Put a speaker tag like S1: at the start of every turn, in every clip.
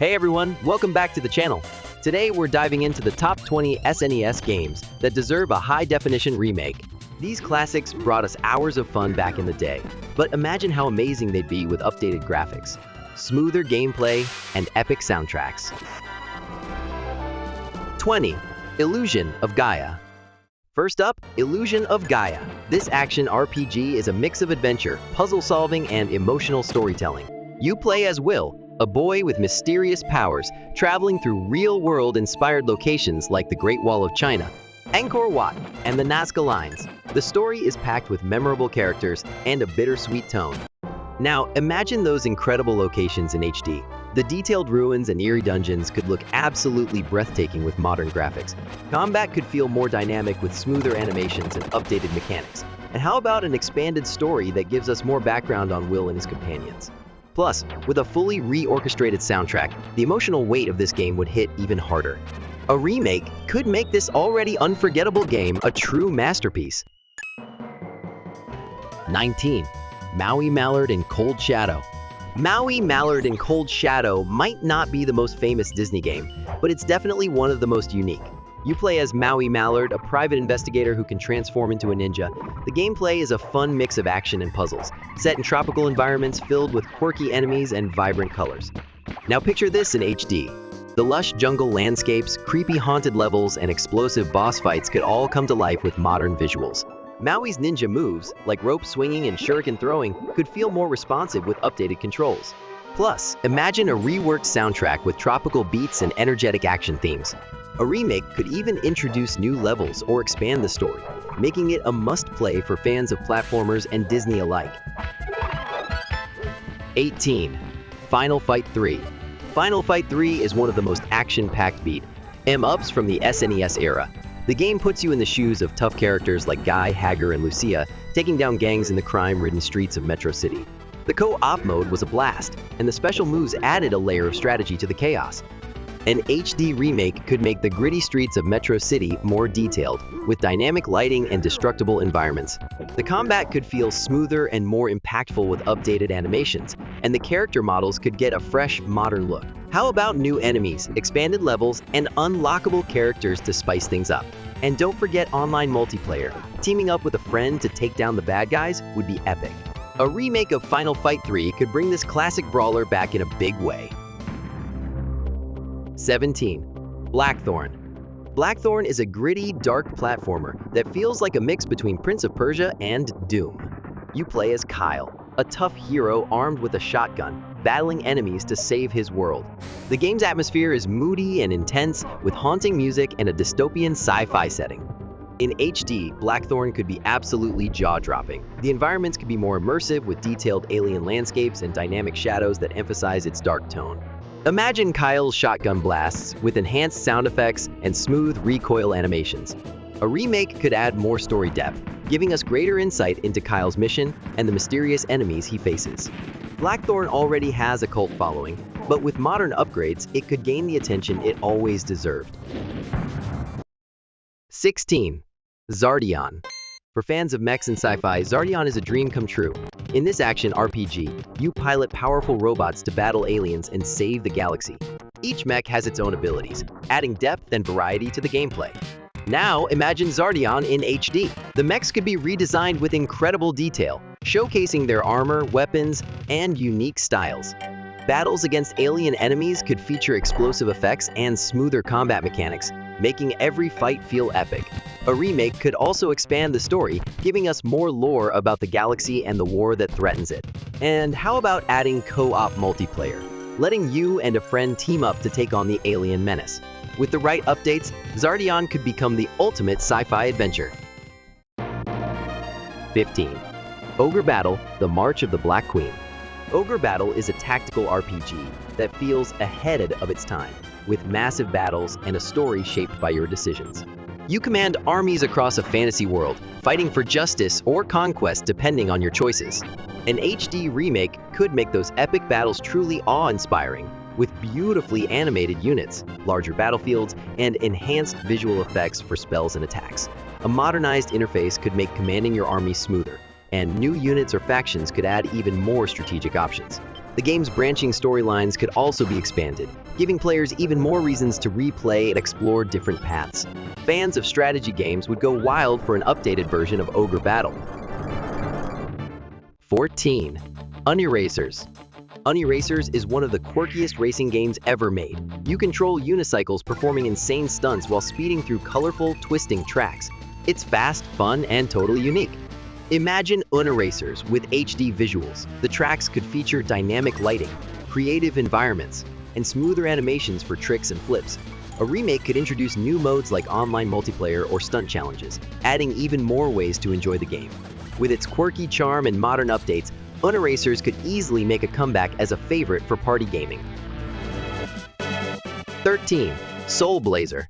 S1: Hey everyone, welcome back to the channel. Today we're diving into the top 20 SNES games that deserve a high-definition remake. These classics brought us hours of fun back in the day, but imagine how amazing they'd be with updated graphics, smoother gameplay, and epic soundtracks. 20. Illusion of Gaia. First up, Illusion of Gaia. This action RPG is a mix of adventure, puzzle solving, and emotional storytelling. You play as Will, a boy with mysterious powers, traveling through real-world inspired locations like the Great Wall of China, Angkor Wat, and the Nazca Lines. The story is packed with memorable characters and a bittersweet tone. Now, imagine those incredible locations in HD. The detailed ruins and eerie dungeons could look absolutely breathtaking with modern graphics. Combat could feel more dynamic with smoother animations and updated mechanics. And how about an expanded story that gives us more background on Will and his companions? Plus, with a fully re-orchestrated soundtrack, the emotional weight of this game would hit even harder. A remake could make this already unforgettable game a true masterpiece. 19. Maui, Mallard, and Cold Shadow. Maui, Mallard, and Cold Shadow might not be the most famous Disney game, but it's definitely one of the most unique. You play as Maui Mallard, a private investigator who can transform into a ninja. The gameplay is a fun mix of action and puzzles, set in tropical environments filled with quirky enemies and vibrant colors. Now picture this in HD. The lush jungle landscapes, creepy haunted levels, and explosive boss fights could all come to life with modern visuals. Maui's ninja moves, like rope swinging and shuriken throwing, could feel more responsive with updated controls. Plus, imagine a reworked soundtrack with tropical beats and energetic action themes. A remake could even introduce new levels or expand the story, making it a must-play for fans of platformers and Disney alike. 18. Final Fight 3. Final Fight 3 is one of the most action-packed beat 'em ups from the SNES era. The game puts you in the shoes of tough characters like Guy, Hager, and Lucia, taking down gangs in the crime-ridden streets of Metro City. The co-op mode was a blast, and the special moves added a layer of strategy to the chaos. An HD remake could make the gritty streets of Metro City more detailed, with dynamic lighting and destructible environments. The combat could feel smoother and more impactful with updated animations, and the character models could get a fresh, modern look. How about new enemies, expanded levels, and unlockable characters to spice things up? And don't forget online multiplayer. Teaming up with a friend to take down the bad guys would be epic. A remake of Final Fight 3 could bring this classic brawler back in a big way. 17. Blackthorne. Blackthorne is a gritty, dark platformer that feels like a mix between Prince of Persia and Doom. You play as Kyle, a tough hero armed with a shotgun, battling enemies to save his world. The game's atmosphere is moody and intense, with haunting music and a dystopian sci-fi setting. In HD, Blackthorne could be absolutely jaw-dropping. The environments could be more immersive with detailed alien landscapes and dynamic shadows that emphasize its dark tone. Imagine Kyle's shotgun blasts with enhanced sound effects and smooth recoil animations. A remake could add more story depth, giving us greater insight into Kyle's mission and the mysterious enemies he faces. Blackthorne already has a cult following, but with modern upgrades, it could gain the attention it always deserved. 16. Xardion. For fans of mechs and sci-fi, Xardion is a dream come true. In this action RPG, you pilot powerful robots to battle aliens and save the galaxy. Each mech has its own abilities, adding depth and variety to the gameplay. Now imagine Xardion in HD. The mechs could be redesigned with incredible detail, showcasing their armor, weapons, and unique styles. Battles against alien enemies could feature explosive effects and smoother combat mechanics, making every fight feel epic. A remake could also expand the story, giving us more lore about the galaxy and the war that threatens it. And how about adding co-op multiplayer, letting you and a friend team up to take on the alien menace? With the right updates, Xardion could become the ultimate sci-fi adventure. 15. Ogre Battle: The March of the Black Queen. Ogre Battle is a tactical RPG that feels ahead of its time, with massive battles and a story shaped by your decisions. You command armies across a fantasy world, fighting for justice or conquest depending on your choices. An HD remake could make those epic battles truly awe-inspiring, with beautifully animated units, larger battlefields, and enhanced visual effects for spells and attacks. A modernized interface could make commanding your army smoother, and new units or factions could add even more strategic options. The game's branching storylines could also be expanded, giving players even more reasons to replay and explore different paths. Fans of strategy games would go wild for an updated version of Ogre Battle. 14. Uniracers. Uniracers is one of the quirkiest racing games ever made. You control unicycles performing insane stunts while speeding through colorful, twisting tracks. It's fast, fun, and totally unique. Imagine Uniracers with HD visuals. The tracks could feature dynamic lighting, creative environments, and smoother animations for tricks and flips. A remake could introduce new modes like online multiplayer or stunt challenges, adding even more ways to enjoy the game. With its quirky charm and modern updates, Uniracers could easily make a comeback as a favorite for party gaming. 13. Soul Blazer.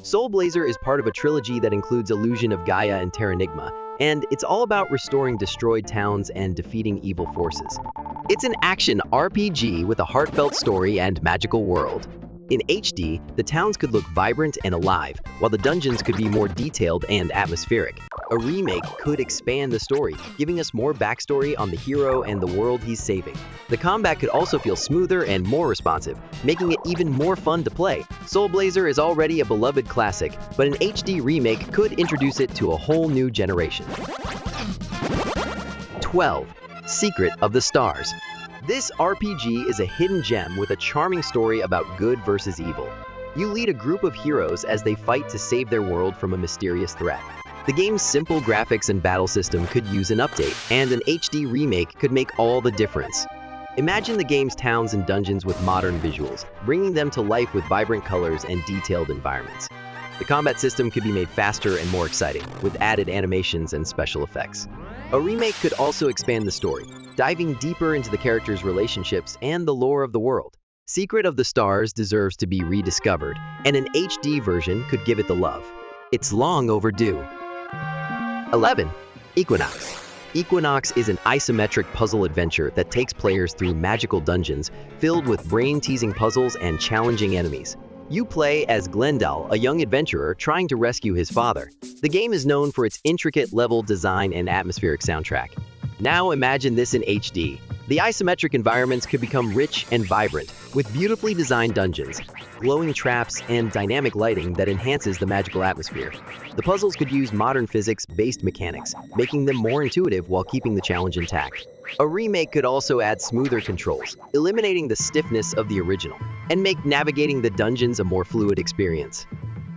S1: Soul Blazer is part of a trilogy that includes Illusion of Gaia and Terranigma, and it's all about restoring destroyed towns and defeating evil forces. It's an action RPG with a heartfelt story and magical world. In HD, the towns could look vibrant and alive, while the dungeons could be more detailed and atmospheric. A remake could expand the story, giving us more backstory on the hero and the world he's saving. The combat could also feel smoother and more responsive, making it even more fun to play. Soul Blazer is already a beloved classic, but an HD remake could introduce it to a whole new generation. 12. Secret of the Stars. This RPG is a hidden gem with a charming story about good versus evil. You lead a group of heroes as they fight to save their world from a mysterious threat. The game's simple graphics and battle system could use an update, and an HD remake could make all the difference. Imagine the game's towns and dungeons with modern visuals, bringing them to life with vibrant colors and detailed environments. The combat system could be made faster and more exciting, with added animations and special effects. A remake could also expand the story, diving deeper into the characters' relationships and the lore of the world. Secret of the Stars deserves to be rediscovered, and an HD version could give it the love. It's long overdue. 11. Equinox. Equinox is an isometric puzzle adventure that takes players through magical dungeons filled with brain-teasing puzzles and challenging enemies. You play as Glendal, a young adventurer trying to rescue his father. The game is known for its intricate level design and atmospheric soundtrack. Now imagine this in HD. The isometric environments could become rich and vibrant, with beautifully designed dungeons, glowing traps, and dynamic lighting that enhances the magical atmosphere. The puzzles could use modern physics-based mechanics, making them more intuitive while keeping the challenge intact. A remake could also add smoother controls, eliminating the stiffness of the original, and make navigating the dungeons a more fluid experience.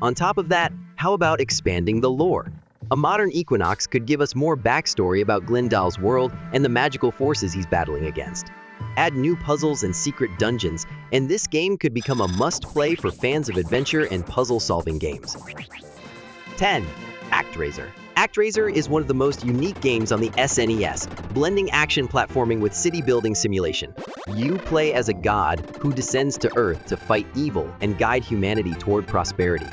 S1: On top of that, how about expanding the lore? A modern Equinox could give us more backstory about Glendal's world and the magical forces he's battling against. Add new puzzles and secret dungeons, and this game could become a must-play for fans of adventure and puzzle-solving games. 10. ActRaiser. ActRaiser is one of the most unique games on the SNES, blending action platforming with city-building simulation. You play as a god who descends to Earth to fight evil and guide humanity toward prosperity.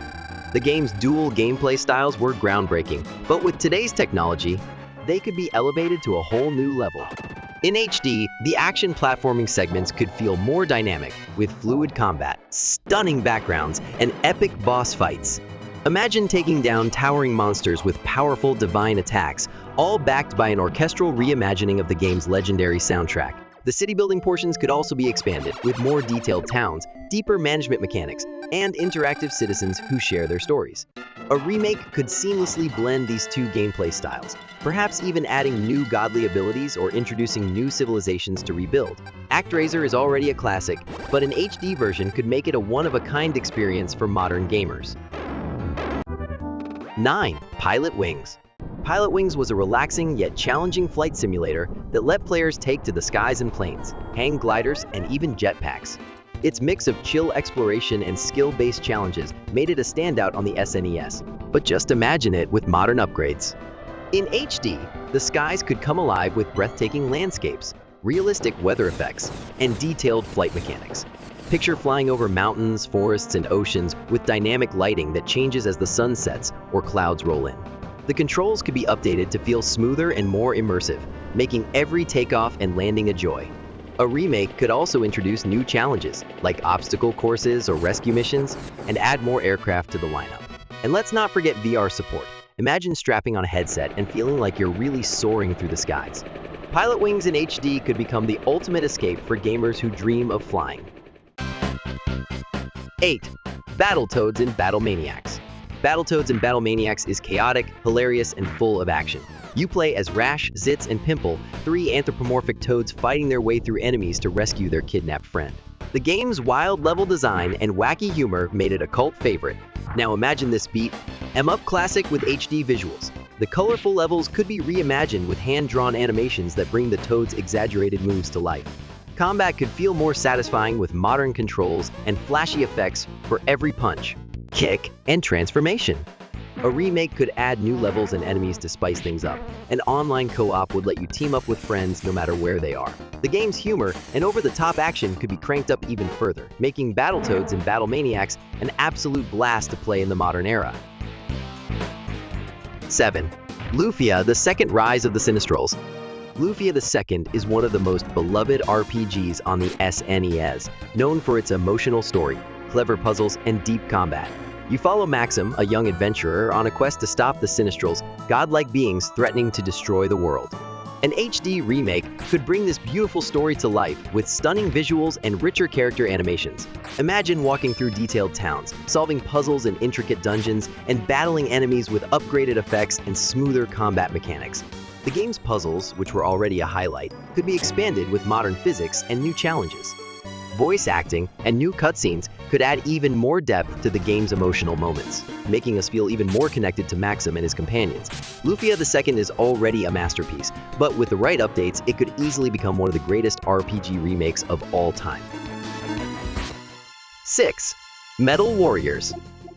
S1: The game's dual gameplay styles were groundbreaking, but with today's technology, they could be elevated to a whole new level. In HD, the action platforming segments could feel more dynamic, with fluid combat, stunning backgrounds, and epic boss fights. Imagine taking down towering monsters with powerful divine attacks, all backed by an orchestral reimagining of the game's legendary soundtrack. The city-building portions could also be expanded, with more detailed towns, deeper management mechanics, and interactive citizens who share their stories. A remake could seamlessly blend these two gameplay styles, perhaps even adding new godly abilities or introducing new civilizations to rebuild. ActRaiser is already a classic, but an HD version could make it a one-of-a-kind experience for modern gamers. 9. Pilotwings. Pilotwings was a relaxing yet challenging flight simulator that let players take to the skies and planes, hang gliders, and even jetpacks. Its mix of chill exploration and skill-based challenges made it a standout on the SNES, but just imagine it with modern upgrades. In HD, the skies could come alive with breathtaking landscapes, realistic weather effects, and detailed flight mechanics. Picture flying over mountains, forests, and oceans with dynamic lighting that changes as the sun sets or clouds roll in. The controls could be updated to feel smoother and more immersive, making every takeoff and landing a joy. A remake could also introduce new challenges, like obstacle courses or rescue missions, and add more aircraft to the lineup. And let's not forget VR support. Imagine strapping on a headset and feeling like you're really soaring through the skies. Pilotwings in HD could become the ultimate escape for gamers who dream of flying. 8. Battletoads in Battlemaniacs. Battletoads in Battlemaniacs is chaotic, hilarious, and full of action. You play as Rash, Zitz, and Pimple, 3 anthropomorphic toads fighting their way through enemies to rescue their kidnapped friend. The game's wild level design and wacky humor made it a cult favorite. Now imagine this beat 'em up classic with HD visuals. The colorful levels could be reimagined with hand-drawn animations that bring the toads' exaggerated moves to life. Combat could feel more satisfying with modern controls and flashy effects for every punch, kick, and transformation. A remake could add new levels and enemies to spice things up. An online co-op would let you team up with friends no matter where they are. The game's humor and over-the-top action could be cranked up even further, making Battletoads and Battlemaniacs an absolute blast to play in the modern era. 7. Lufia II: Rise of the Sinistrals. Lufia II is one of the most beloved RPGs on the SNES, known for its emotional story, clever puzzles, and deep combat. You follow Maxim, a young adventurer, on a quest to stop the Sinistrals, godlike beings threatening to destroy the world. An HD remake could bring this beautiful story to life with stunning visuals and richer character animations. Imagine walking through detailed towns, solving puzzles in intricate dungeons, and battling enemies with upgraded effects and smoother combat mechanics. The game's puzzles, which were already a highlight, could be expanded with modern physics and new challenges. Voice acting and new cutscenes could add even more depth to the game's emotional moments, making us feel even more connected to Maxim and his companions. Lufia II is already a masterpiece, but with the right updates, it could easily become one of the greatest RPG remakes of all time. 6. Metal Warriors.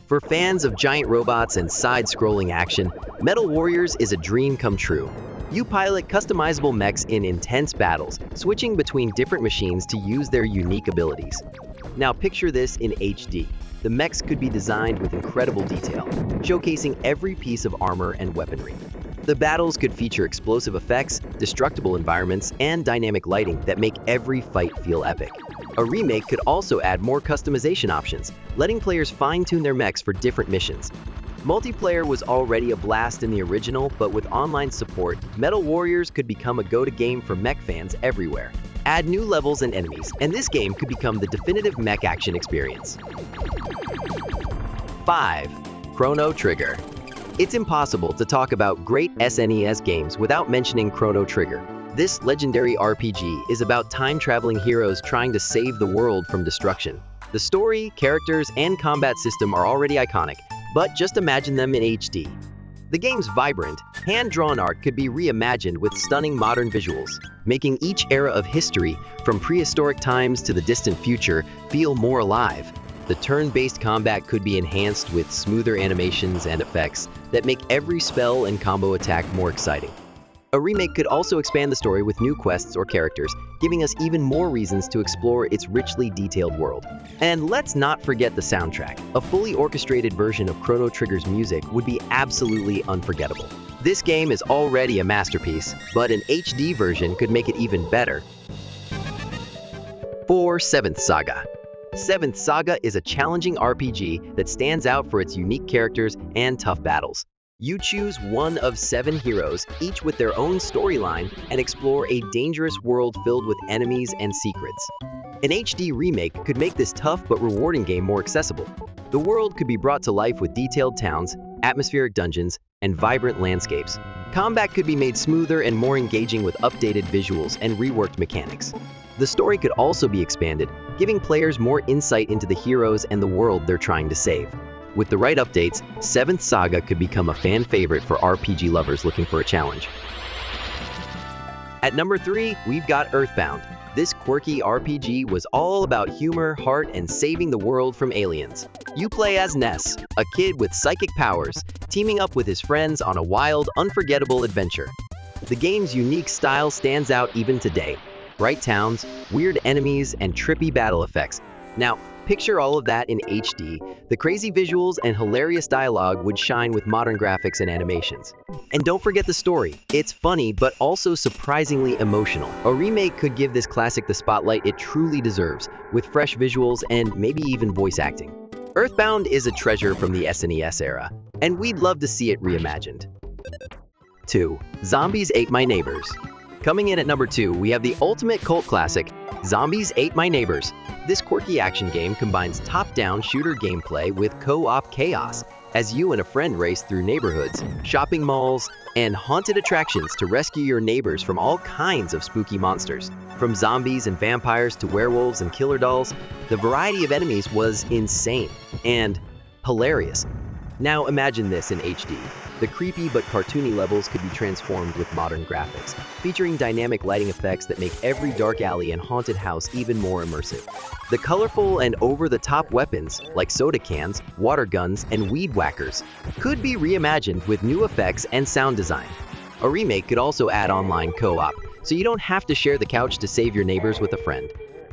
S1: For fans of giant robots and side-scrolling action, Metal Warriors is a dream come true. You pilot customizable mechs in intense battles, switching between different machines to use their unique abilities. Now picture this in HD. The mechs could be designed with incredible detail, showcasing every piece of armor and weaponry. The battles could feature explosive effects, destructible environments, and dynamic lighting that make every fight feel epic. A remake could also add more customization options, letting players fine-tune their mechs for different missions. Multiplayer was already a blast in the original, but with online support, Metal Warriors could become a go-to game for mech fans everywhere. Add new levels and enemies, and this game could become the definitive mech action experience. 5. Chrono Trigger. It's impossible to talk about great SNES games without mentioning Chrono Trigger. This legendary RPG is about time-traveling heroes trying to save the world from destruction. The story, characters, and combat system are already iconic, but just imagine them in HD. The game's vibrant, hand-drawn art could be reimagined with stunning modern visuals, making each era of history, from prehistoric times to the distant future, feel more alive. The turn-based combat could be enhanced with smoother animations and effects that make every spell and combo attack more exciting. A remake could also expand the story with new quests or characters, giving us even more reasons to explore its richly detailed world. And let's not forget the soundtrack. A fully orchestrated version of Chrono Trigger's music would be absolutely unforgettable. This game is already a masterpiece, but an HD version could make it even better. 4. 7th Saga. 7th Saga is a challenging RPG that stands out for its unique characters and tough battles. You choose one of 7 heroes, each with their own storyline, and explore a dangerous world filled with enemies and secrets. An HD remake could make this tough but rewarding game more accessible. The world could be brought to life with detailed towns, atmospheric dungeons, and vibrant landscapes. Combat could be made smoother and more engaging with updated visuals and reworked mechanics. The story could also be expanded, giving players more insight into the heroes and the world they're trying to save. With the right updates, 7th Saga could become a fan favorite for RPG lovers looking for a challenge. At number 3, we've got Earthbound. This quirky RPG was all about humor, heart, and saving the world from aliens. You play as Ness, a kid with psychic powers, teaming up with his friends on a wild, unforgettable adventure. The game's unique style stands out even today. Bright towns, weird enemies, and trippy battle effects. Now, picture all of that in HD. The crazy visuals and hilarious dialogue would shine with modern graphics and animations. And don't forget the story. It's funny, but also surprisingly emotional. A remake could give this classic the spotlight it truly deserves, with fresh visuals and maybe even voice acting. Earthbound is a treasure from the SNES era, and we'd love to see it reimagined. 2. Zombies Ate My Neighbors. Coming in at number 2, we have the ultimate cult classic, Zombies Ate My Neighbors. This quirky action game combines top-down shooter gameplay with co-op chaos as you and a friend race through neighborhoods, shopping malls, and haunted attractions to rescue your neighbors from all kinds of spooky monsters. From zombies and vampires to werewolves and killer dolls, the variety of enemies was insane and hilarious. Now imagine this in HD. The creepy but cartoony levels could be transformed with modern graphics, featuring dynamic lighting effects that make every dark alley and haunted house even more immersive. The colorful and over-the-top weapons, like soda cans, water guns, and weed whackers, could be reimagined with new effects and sound design. A remake could also add online co-op, so you don't have to share the couch to save your neighbors with a friend.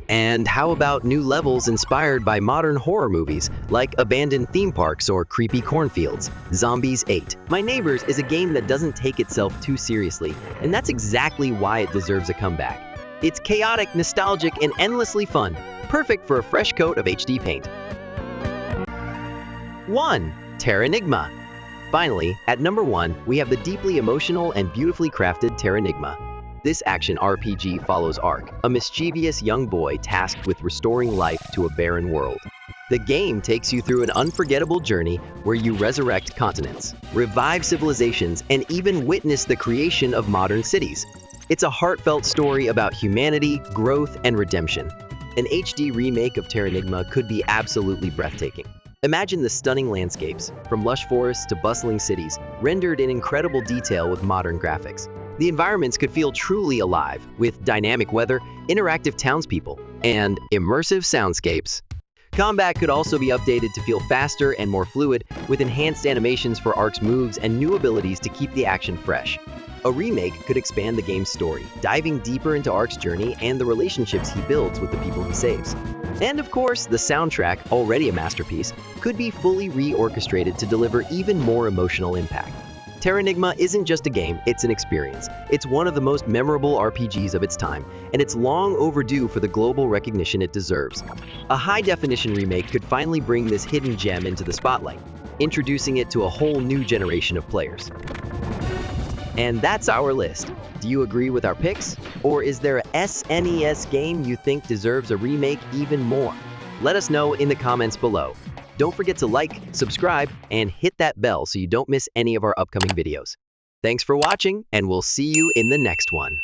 S1: And how about new levels inspired by modern horror movies, like abandoned theme parks or creepy cornfields? Zombies 8. My Neighbors is a game that doesn't take itself too seriously, and that's exactly why it deserves a comeback. It's chaotic, nostalgic, and endlessly fun, perfect for a fresh coat of HD paint. 1. Terranigma. Finally, at number 1, we have the deeply emotional and beautifully crafted Terranigma. This action RPG follows Ark, a mischievous young boy tasked with restoring life to a barren world. The game takes you through an unforgettable journey where you resurrect continents, revive civilizations, and even witness the creation of modern cities. It's a heartfelt story about humanity, growth, and redemption. An HD remake of Terranigma could be absolutely breathtaking. Imagine the stunning landscapes, from lush forests to bustling cities, rendered in incredible detail with modern graphics. The environments could feel truly alive, with dynamic weather, interactive townspeople, and immersive soundscapes. Combat could also be updated to feel faster and more fluid, with enhanced animations for Ark's moves and new abilities to keep the action fresh. A remake could expand the game's story, diving deeper into Ark's journey and the relationships he builds with the people he saves. And of course, the soundtrack, already a masterpiece, could be fully re-orchestrated to deliver even more emotional impact. Terranigma isn't just a game, it's an experience. It's one of the most memorable RPGs of its time, and it's long overdue for the global recognition it deserves. A high-definition remake could finally bring this hidden gem into the spotlight, introducing it to a whole new generation of players. And that's our list. Do you agree with our picks? Or is there a SNES game you think deserves a remake even more? Let us know in the comments below. Don't forget to like, subscribe, and hit that bell so you don't miss any of our upcoming videos. Thanks for watching, and we'll see you in the next one.